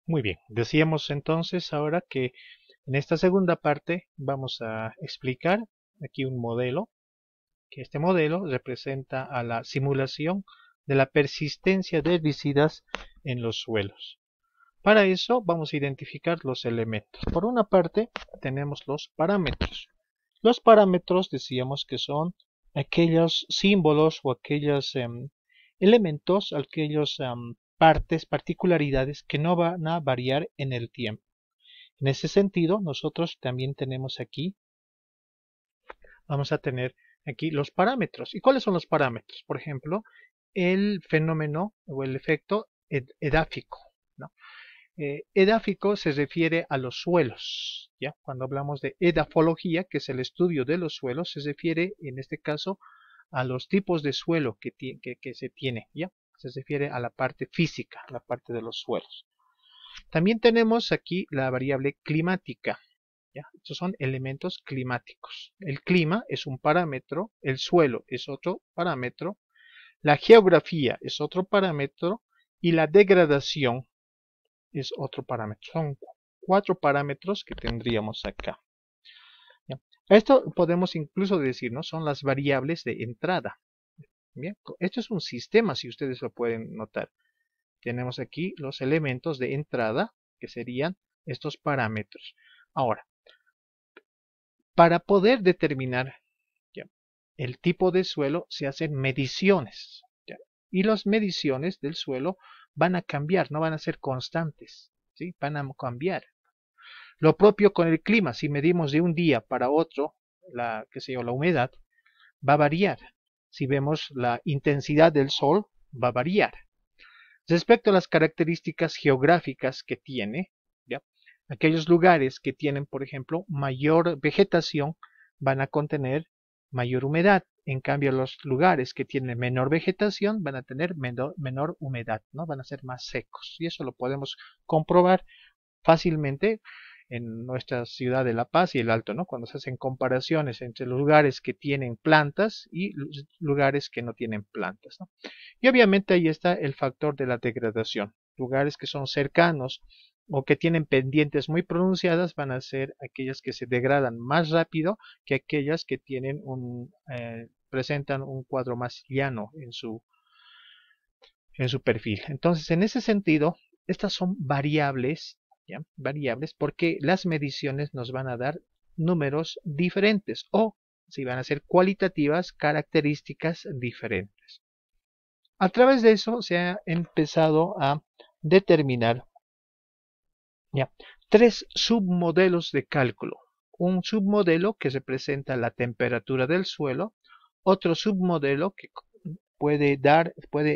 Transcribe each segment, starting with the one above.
Muy bien, decíamos entonces ahora que en esta segunda parte vamos a explicar aquí un modelo, que este modelo representa a la simulación de la persistencia de herbicidas en los suelos. Para eso vamos a identificar los elementos. Por una parte tenemos los parámetros. Los parámetros decíamos que son aquellos símbolos o aquellos elementos, aquellos partes, particularidades que no van a variar en el tiempo. En ese sentido, nosotros también tenemos aquí, vamos a tener aquí los parámetros. ¿Y cuáles son los parámetros? Por ejemplo, el fenómeno o el efecto edáfico, ¿no? Edáfico se refiere a los suelos, ¿ya? Cuando hablamos de edafología, que es el estudio de los suelos, se refiere en este caso a los tipos de suelo que se tiene, ¿ya? Se refiere a la parte física, la parte de los suelos. También tenemos aquí la variable climática, ¿ya? Estos son elementos climáticos. El clima es un parámetro, el suelo es otro parámetro, la geografía es otro parámetro y la degradación es otro parámetro. Son 4 parámetros que tendríamos acá. ¿Ya? Esto podemos incluso decir, ¿no? Son las variables de entrada. Bien, esto es un sistema, si ustedes lo pueden notar. Tenemos aquí los elementos de entrada, que serían estos parámetros. Ahora, para poder determinar, ¿ya?, el tipo de suelo, se hacen mediciones, ¿ya? Y las mediciones del suelo van a cambiar, no van a ser constantes, ¿sí? Van a cambiar. Lo propio con el clima, si medimos de un día para otro, qué sé yo, la humedad, va a variar. Si vemos la intensidad del sol, va a variar. Respecto a las características geográficas que tiene, ¿ya?, aquellos lugares que tienen, por ejemplo, mayor vegetación van a contener mayor humedad. En cambio, los lugares que tienen menor vegetación van a tener menor humedad, ¿no? Van a ser más secos. Y eso lo podemos comprobar fácilmente en nuestra ciudad de La Paz y el Alto, ¿no? Cuando se hacen comparaciones entre lugares que tienen plantas y lugares que no tienen plantas, ¿no? Y obviamente ahí está el factor de la degradación. Lugares que son cercanos o que tienen pendientes muy pronunciadas van a ser aquellas que se degradan más rápido que aquellas que tienen presentan un cuadro más llano en su perfil. Entonces, en ese sentido, estas son variables, ¿ya? Variables porque las mediciones nos van a dar números diferentes o, si van a ser cualitativas, características diferentes. A través de eso se ha empezado a determinar, ¿ya?, 3 submodelos de cálculo. Un submodelo que representa la temperatura del suelo, otro submodelo que puede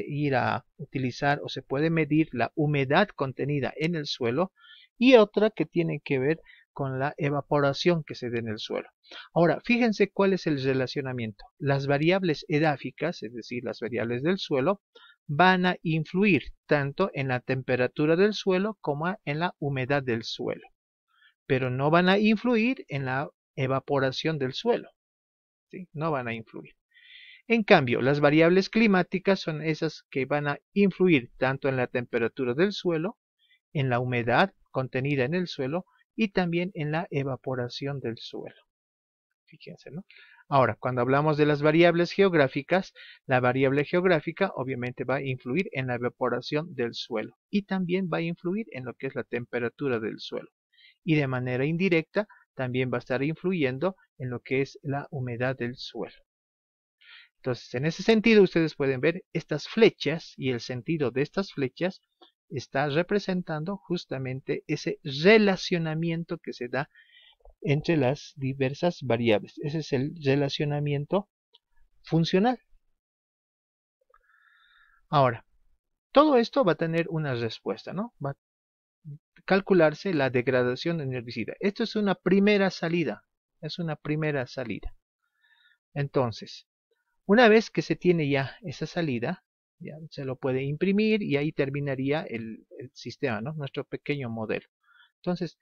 ir a utilizar o se puede medir la humedad contenida en el suelo, y otra que tiene que ver con la evaporación que se da en el suelo. Ahora, fíjense cuál es el relacionamiento. Las variables edáficas, es decir, las variables del suelo, van a influir tanto en la temperatura del suelo como en la humedad del suelo, pero no van a influir en la evaporación del suelo, ¿sí? No van a influir. En cambio, las variables climáticas son esas que van a influir tanto en la temperatura del suelo, en la humedad contenida en el suelo y también en la evaporación del suelo. Fíjense, ¿no? Ahora, cuando hablamos de las variables geográficas, la variable geográfica obviamente va a influir en la evaporación del suelo y también va a influir en lo que es la temperatura del suelo. Y de manera indirecta también va a estar influyendo en lo que es la humedad del suelo. Entonces, en ese sentido, ustedes pueden ver estas flechas y el sentido de estas flechas está representando justamente ese relacionamiento que se da entre las diversas variables. Ese es el relacionamiento funcional. Ahora, todo esto va a tener una respuesta, ¿no? Va a calcularse la degradación en herbicida. Esto es una primera salida. Es una primera salida. Entonces, una vez que se tiene ya esa salida, ya se lo puede imprimir y ahí terminaría el sistema, ¿no? Nuestro pequeño modelo. Entonces,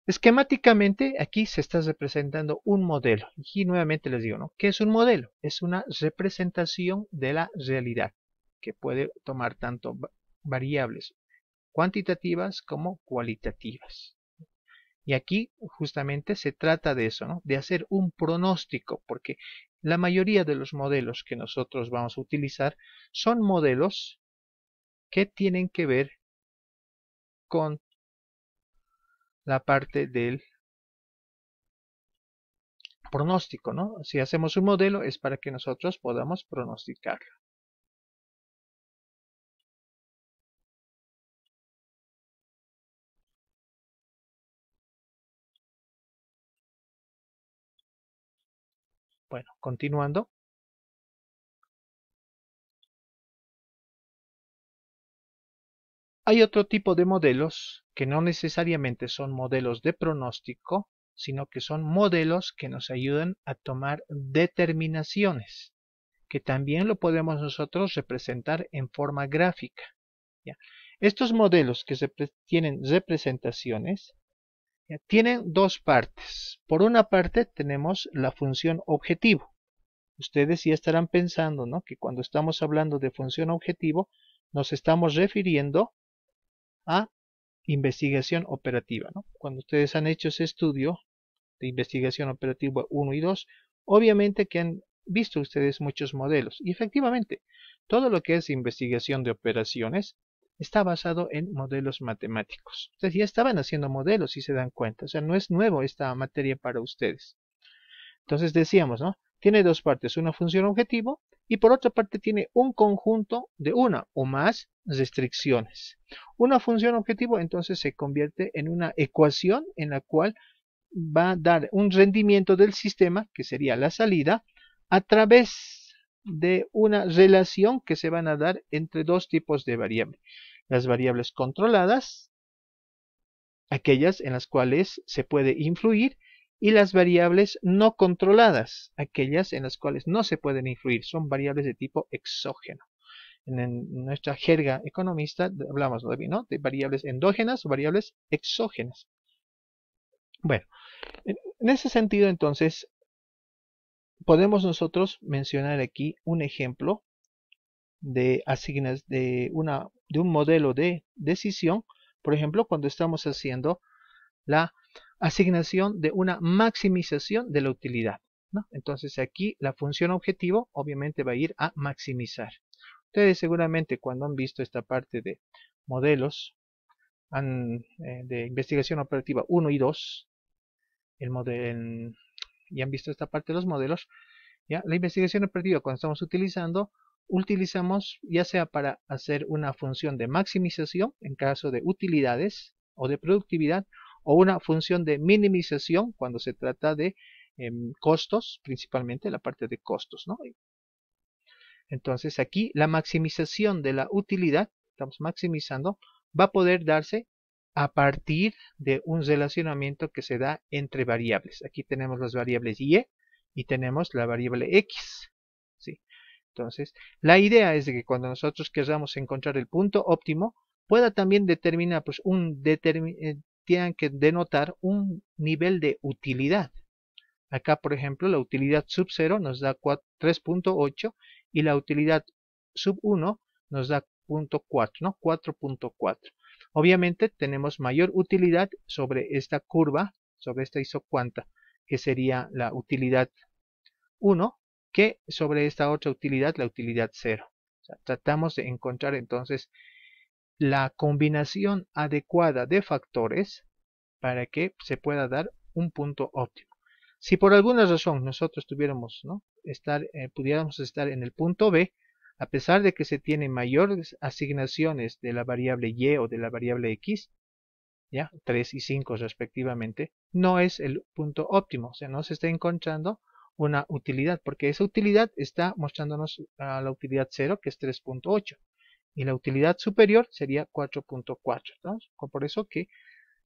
esquemáticamente aquí se está representando un modelo. Y nuevamente les digo, ¿no?, ¿qué es un modelo? Es una representación de la realidad que puede tomar tanto variables cuantitativas como cualitativas. Y aquí justamente se trata de eso, ¿no? De hacer un pronóstico, porque la mayoría de los modelos que nosotros vamos a utilizar son modelos que tienen que ver con la parte del pronóstico, ¿no? Si hacemos un modelo es para que nosotros podamos pronosticarlo. Bueno, continuando. Hay otro tipo de modelos que no necesariamente son modelos de pronóstico, sino que son modelos que nos ayudan a tomar determinaciones, que también lo podemos nosotros representar en forma gráfica. ¿Ya? Estos modelos que tienen representaciones, ¿ya? Tienen dos partes. Por una parte tenemos la función objetivo. Ustedes ya estarán pensando, ¿no?, que cuando estamos hablando de función objetivo nos estamos refiriendo a investigación operativa, ¿no? Cuando ustedes han hecho ese estudio de investigación operativa 1 y 2, obviamente que han visto ustedes muchos modelos. Y efectivamente, todo lo que es investigación de operaciones está basado en modelos matemáticos. Ustedes ya estaban haciendo modelos, si se dan cuenta. O sea, no es nuevo esta materia para ustedes. Entonces decíamos, ¿no? Tiene dos partes, una función objetivo y por otra parte tiene un conjunto de una o más restricciones. Una función objetivo entonces se convierte en una ecuación en la cual va a dar un rendimiento del sistema, que sería la salida, a través de una relación que se van a dar entre dos tipos de variables. Las variables controladas, aquellas en las cuales se puede influir, y las variables no controladas, aquellas en las cuales no se pueden influir, son variables de tipo exógeno. En nuestra jerga economista hablamos, ¿no?, de variables endógenas o variables exógenas. Bueno, en ese sentido entonces podemos nosotros mencionar aquí un ejemplo de un modelo de decisión, por ejemplo, cuando estamos haciendo la asignación de una maximización de la utilidad, ¿no? Entonces aquí la función objetivo obviamente va a ir a maximizar. Ustedes seguramente cuando han visto esta parte de modelos de investigación operativa 1 y 2, y han visto esta parte de los modelos, ¿ya? La investigación operativa cuando estamos utilizamos ya sea para hacer una función de maximización en caso de utilidades o de productividad, o una función de minimización cuando se trata de costos, principalmente la parte de costos, ¿no? Entonces aquí la maximización de la utilidad, estamos maximizando, va a poder darse a partir de un relacionamiento que se da entre variables. Aquí tenemos las variables y tenemos la variable x, ¿sí? Entonces, la idea es de que cuando nosotros queramos encontrar el punto óptimo, pueda también determinar, pues, tienen que denotar un nivel de utilidad. Acá, por ejemplo, la utilidad sub 0 nos da 3.8 y la utilidad sub 1 nos da 0.4, ¿no? 4.4. Obviamente tenemos mayor utilidad sobre esta curva, sobre esta isocuanta, que sería la utilidad 1, que sobre esta otra utilidad, la utilidad 0. O sea, tratamos de encontrar entonces la combinación adecuada de factores para que se pueda dar un punto óptimo. Si por alguna razón nosotros pudiéramos estar en el punto B, a pesar de que se tienen mayores asignaciones de la variable y o de la variable x, ¿ya? 3 y 5 respectivamente, no es el punto óptimo, o sea, no se está encontrando una utilidad, porque esa utilidad está mostrándonos a la utilidad 0, que es 3.8, y la utilidad superior sería 4.4, ¿no? Por eso que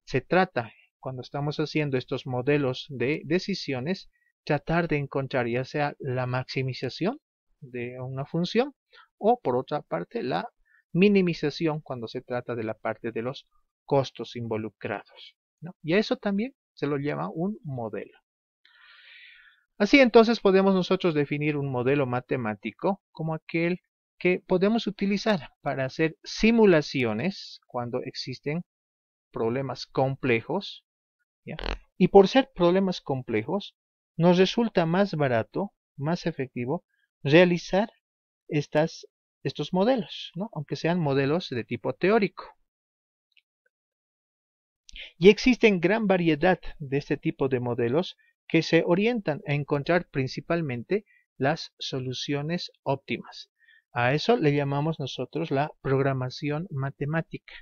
se trata, cuando estamos haciendo estos modelos de decisiones, tratar de encontrar ya sea la maximización de una función o por otra parte la minimización cuando se trata de la parte de los costos involucrados, ¿no? Y a eso también se lo llama un modelo. Así entonces podemos nosotros definir un modelo matemático como aquel que podemos utilizar para hacer simulaciones cuando existen problemas complejos, ¿ya? Y por ser problemas complejos, nos resulta más barato, más efectivo, realizar estos modelos, ¿no? Aunque sean modelos de tipo teórico. Y existen gran variedad de este tipo de modelos que se orientan a encontrar principalmente las soluciones óptimas. A eso le llamamos nosotros la programación matemática,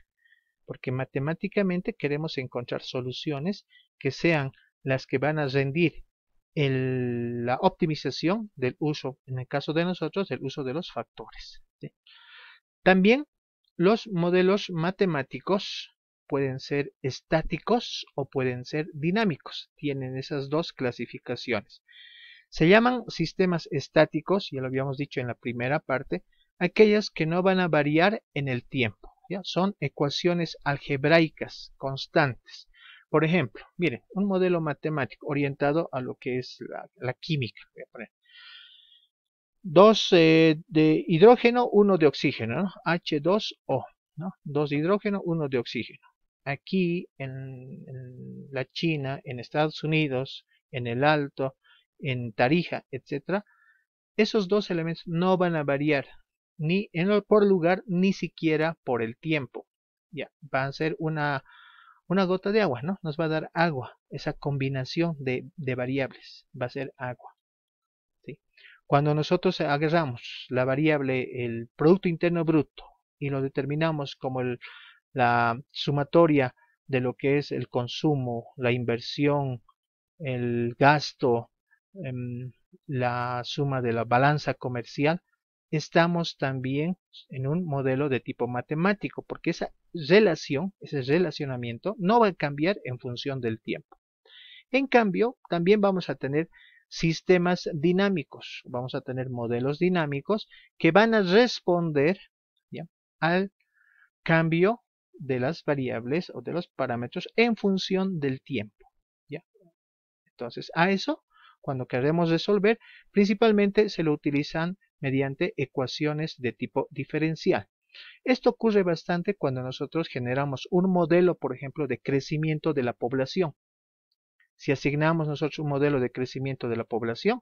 porque matemáticamente queremos encontrar soluciones que sean las que van a rendir la optimización del uso, en el caso de nosotros, del uso de los factores, ¿sí? También los modelos matemáticos pueden ser estáticos o pueden ser dinámicos. Tienen esas dos clasificaciones. Se llaman sistemas estáticos, ya lo habíamos dicho en la primera parte, aquellas que no van a variar en el tiempo, ¿ya? Son ecuaciones algebraicas constantes. Por ejemplo, miren, un modelo matemático orientado a lo que es la química. Voy a poner. 2 de hidrógeno, 1 de oxígeno, ¿no? H2O, ¿no? 2 de hidrógeno, 1 de oxígeno. Aquí en la China, en Estados Unidos, en el Alto, en Tarija, etc., esos dos elementos no van a variar ni por lugar ni siquiera por el tiempo. Ya, va a ser una gota de agua, ¿no? Nos va a dar agua. Esa combinación de variables va a ser agua, ¿sí? Cuando nosotros agarramos la variable, el Producto Interno Bruto, y lo determinamos como la sumatoria de lo que es el consumo, la inversión, el gasto, la suma de la balanza comercial, estamos también en un modelo de tipo matemático, porque esa relación, ese relacionamiento no va a cambiar en función del tiempo. En cambio, también vamos a tener sistemas dinámicos, vamos a tener modelos dinámicos que van a responder, ¿ya?, al cambio de las variables o de los parámetros en función del tiempo, ¿ya? Entonces, a eso, cuando queremos resolver, principalmente se lo utilizan mediante ecuaciones de tipo diferencial. Esto ocurre bastante cuando nosotros generamos un modelo, por ejemplo, de crecimiento de la población. Si asignamos nosotros un modelo de crecimiento de la población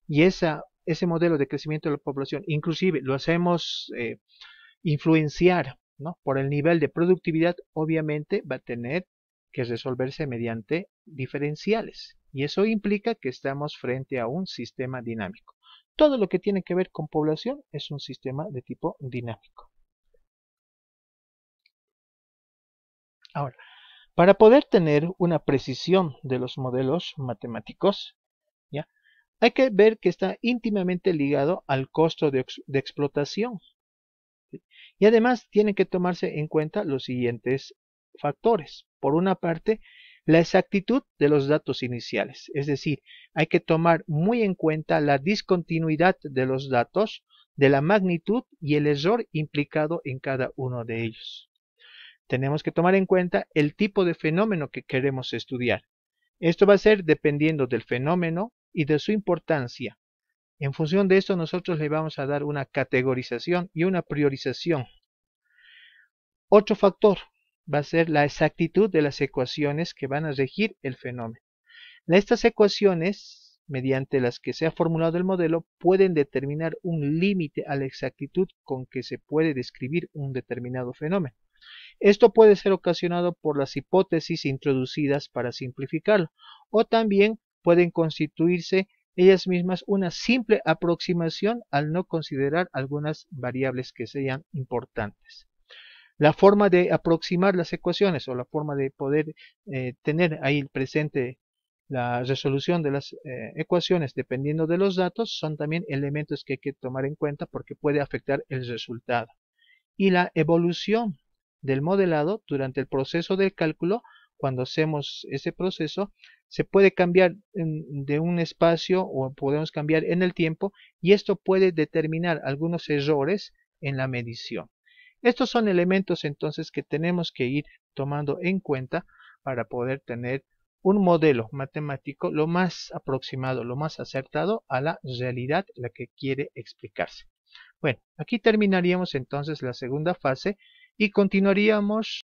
y ese modelo de crecimiento de la población inclusive lo hacemos influenciar, ¿no?, por el nivel de productividad, obviamente va a tener que resolverse mediante diferenciales. Y eso implica que estamos frente a un sistema dinámico. Todo lo que tiene que ver con población es un sistema de tipo dinámico. Ahora, para poder tener una precisión de los modelos matemáticos, ¿ya?, hay que ver que está íntimamente ligado al costo de explotación. Y además tienen que tomarse en cuenta los siguientes factores. Por una parte, la exactitud de los datos iniciales, es decir, hay que tomar muy en cuenta la discontinuidad de los datos, de la magnitud y el error implicado en cada uno de ellos. Tenemos que tomar en cuenta el tipo de fenómeno que queremos estudiar. Esto va a ser dependiendo del fenómeno y de su importancia. En función de esto, nosotros le vamos a dar una categorización y una priorización. Otro factor va a ser la exactitud de las ecuaciones que van a regir el fenómeno. Estas ecuaciones, mediante las que se ha formulado el modelo, pueden determinar un límite a la exactitud con que se puede describir un determinado fenómeno. Esto puede ser ocasionado por las hipótesis introducidas para simplificarlo, o también pueden constituirse ellas mismas una simple aproximación al no considerar algunas variables que sean importantes. La forma de aproximar las ecuaciones o la forma de poder tener ahí presente la resolución de las ecuaciones dependiendo de los datos son también elementos que hay que tomar en cuenta porque puede afectar el resultado. Y la evolución del modelado durante el proceso del cálculo, cuando hacemos ese proceso, se puede cambiar de un espacio o podemos cambiar en el tiempo y esto puede determinar algunos errores en la medición. Estos son elementos entonces que tenemos que ir tomando en cuenta para poder tener un modelo matemático lo más aproximado, lo más acertado a la realidad la que quiere explicarse. Bueno, aquí terminaríamos entonces la segunda fase y continuaríamos